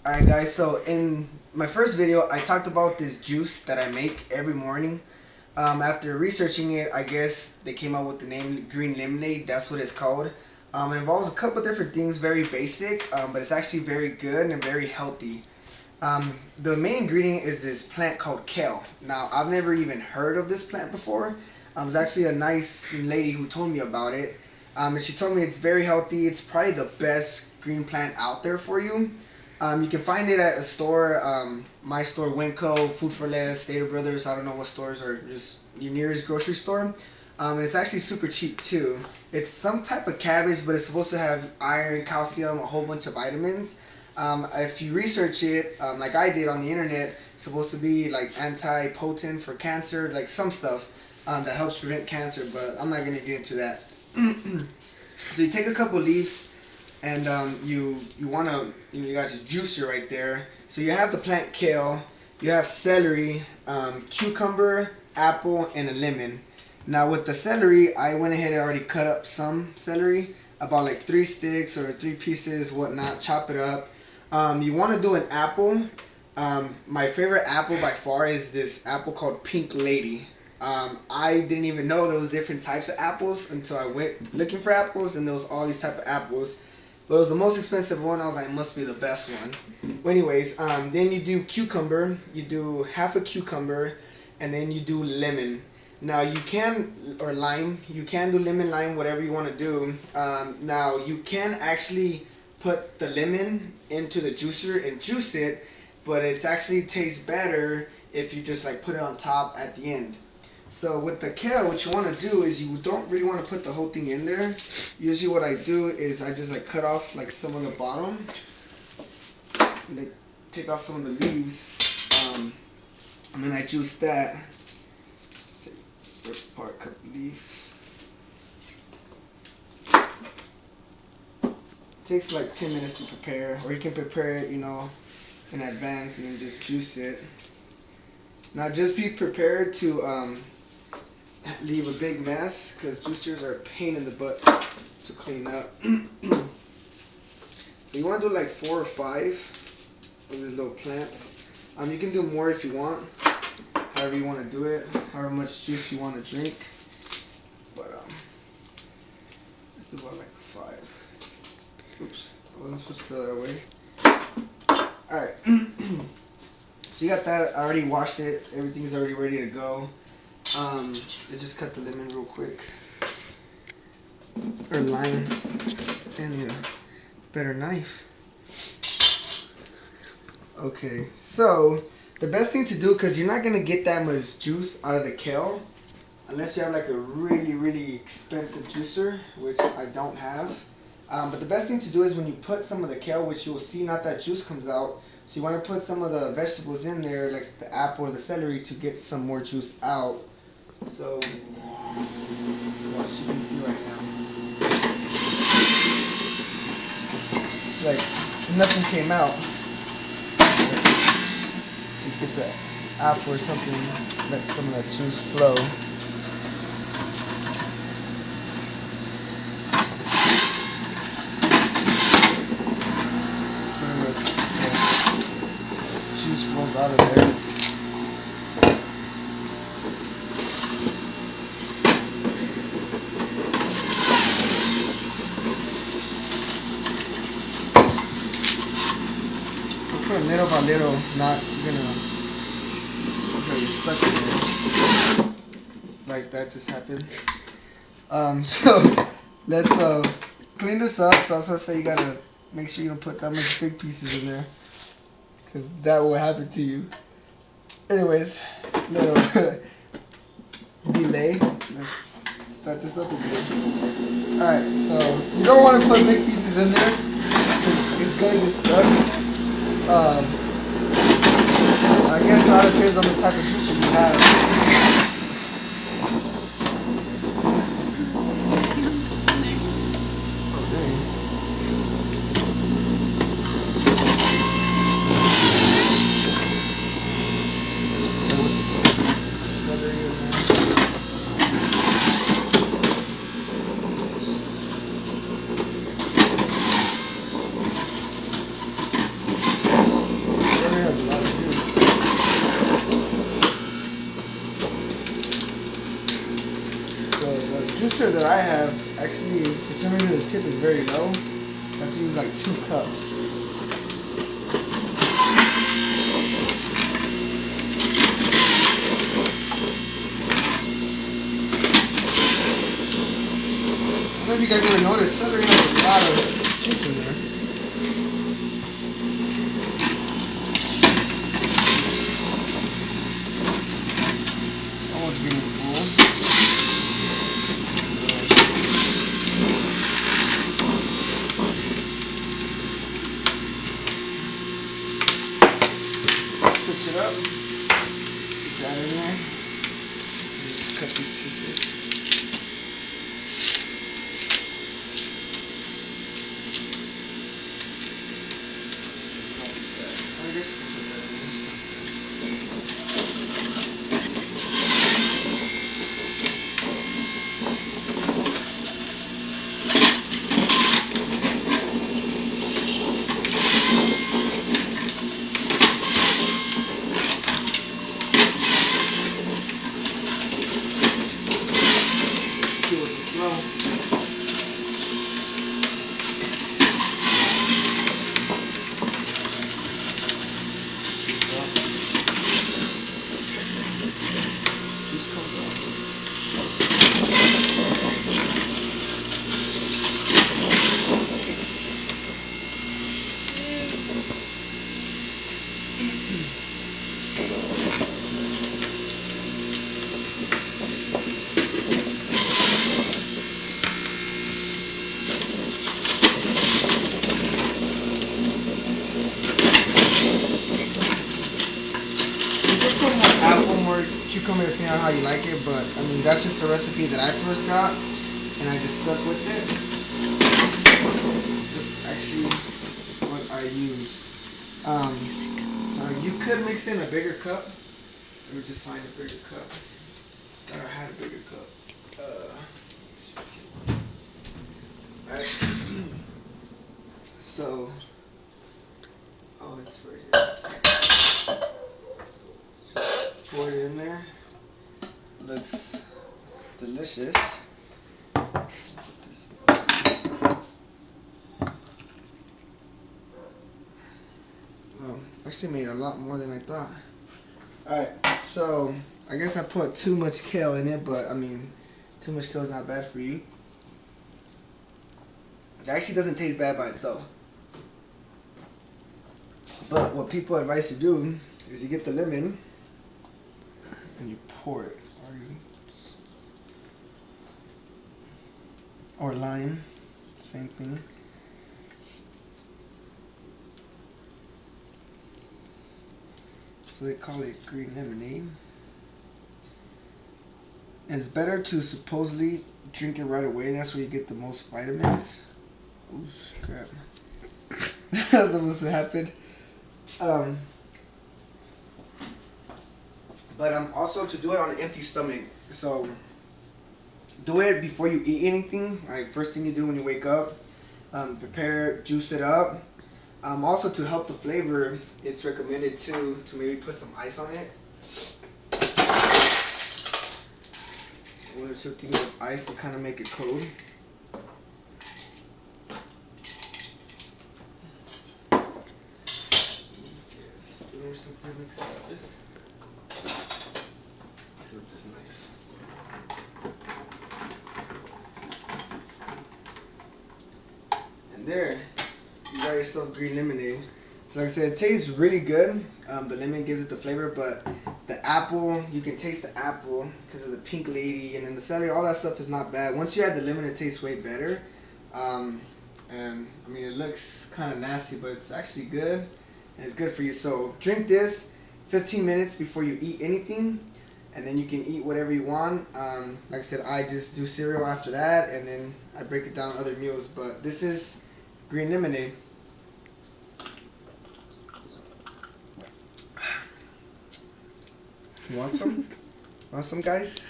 Alright guys, so in my first video I talked about this juice that I make every morning. After researching it, I guess they came up with the name green lemonade. That's what it's called. It involves a couple different things, very basic, but it's actually very good and very healthy. The main ingredient is this plant called kale. Now, I've never even heard of this plant before. It was actually a nice lady who told me about it. And she told me it's very healthy. It's probably the best green plant out there for you. You can find it at a store, my store, Winco, Food for Less, Stater Brothers. I don't know what stores are just your nearest grocery store. And it's actually super cheap too. It's some type of cabbage, but it's supposed to have iron, calcium, a whole bunch of vitamins. If you research it, like I did on the internet, it's supposed to be like anti-potent for cancer, like some stuff that helps prevent cancer. But I'm not gonna get into that. So you take a couple leaves and you want to you got your juicer right there. So you have the plant kale, you have celery, cucumber, apple, and a lemon. Now with the celery, I went ahead and already cut up some celery, about like 3 sticks or 3 pieces, whatnot. Chop it up. You want to do an apple. My favorite apple by far is this apple called Pink Lady. I didn't even know there was different types of apples until I went looking for apples, and there was all these type of apples. But it was the most expensive one. I was like, it must be the best one. Well, anyways, then you do cucumber. You do half a cucumber, and then you do lemon. Now you can, or lime. You can do lemon, lime, whatever you want to do. Now you can actually put the lemon into the juicer and juice it, but it actually tastes better if you just like put it on top at the end. So with the kale, what you want to do is you don't really want to put the whole thing in there. Usually what I do is I just like cut off like some of the bottom and then take off some of the leaves, and then I juice that. Let's rip apart a couple leaves. It takes like 10 minutes to prepare, or you can prepare it, in advance and then just juice it. Now just be prepared to leave a big mess, because juicers are a pain in the butt to clean up. So you want to do like 4 or 5 of these little plants. You can do more if you want, however you want to do it, however much juice you want to drink. But let's do about like 5. Oops, I wasn't supposed to throw that away. Alright, so you got that. I already washed it. Everything's already ready to go. Let's just cut the lemon real quick. Or lime. And need a better knife. Okay, so the best thing to do, because you're not going to get that much juice out of the kale unless you have like a really, really expensive juicer, which I don't have. But the best thing to do is when you put some of the kale, which you will see not that juice comes out. So you want to put some of the vegetables in there, like the apple or the celery, to get some more juice out. So, watch, you can see right now. It's like nothing came out. You get the apple or something, let some of that juice flow. Juice flows out of there. Little by little, not gonna get stuck in there. Like that just happened. So let's clean this up. So I was gonna say you gotta make sure you don't put that much big pieces in there, because that will happen to you. Anyways, little delay. Let's start this up again. Alright, so you don't want to put big pieces in there because it's gonna get stuck. I guess it all depends on the type of juicer you have. juicer that I have, actually, for some reason the tip is very low. I have to use like 2 cups. I don't know if you guys ever noticed, celery has a lot of juice in there. It's almost getting full. Switch it up. Put that in there. Just cut these pieces. Cucumber depending on how you like it, but I mean that's just a recipe that I first got and I just stuck with it. This is actually what I use. So you could mix in a bigger cup. Let me just find a bigger cup. Thought I had a bigger cup. Alright. So it's right here. Pour it in there. Looks delicious. Oh, actually made a lot more than I thought. Alright, so I guess I put too much kale in it, but I mean, too much kale is not bad for you. It actually doesn't taste bad by itself. But what people advise you do is you get the lemon and you pour it, or lime, same thing. So they call it green lemonade. And it's better to supposedly drink it right away. That's where you get the most vitamins. Oh crap! That's almost what happened. But also to do it on an empty stomach. So do it before you eat anything. Like first thing you do when you wake up. Prepare, juice it up. Also to help the flavor, it's recommended to maybe put some ice on it. 1 or 2 things of ice to kind of make it cold. Some premix out of it. So with this knife. And there, you got yourself green lemonade. So like I said, it tastes really good. The lemon gives it the flavor, but the apple, you can taste the apple because of the pink lady, and then the celery, all that stuff is not bad. Once you add the lemon, it tastes way better. And I mean, it looks kind of nasty, but it's actually good, and it's good for you. So drink this 15 minutes before you eat anything, and then you can eat whatever you want. Like I said, I just do cereal after that, and then I break it down other meals. But this is green lemonade. You want some? Want some, guys?